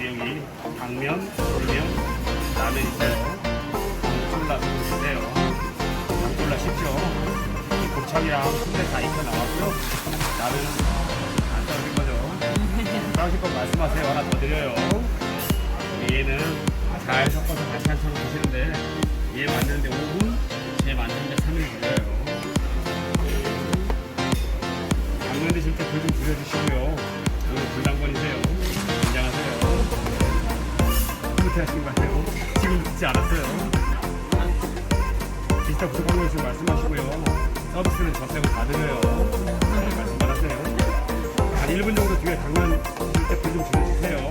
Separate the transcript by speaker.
Speaker 1: 여기 당면, 돌면, 라면 있어요. 콜라 주세요. 콜라 쉽죠? 곱창이랑 순대 다 익혀 나왔고요. 라면은 안 싸우실 거죠? 싸우실 건 말씀하세요. 하나 더 드려요. 얘는 잘 섞어서 반찬처럼 드시는데 얘 만드는데 5분, 쟤 만드는데 3일 걸려요. 당면 드실 때 불 좀 줄여주시고요. 오늘 불당번이세요. 긴장하세요. 흐뭇해하시는 것 같아요. 지금 듣지 않았어요. 진짜 부족한 거 있으면 말씀하시고요. 서비스는 저 빼고 다 드려요. 네, 말씀 받았어요. 한 1분 정도 뒤에 당면 드실 때 불 좀 줄여주세요.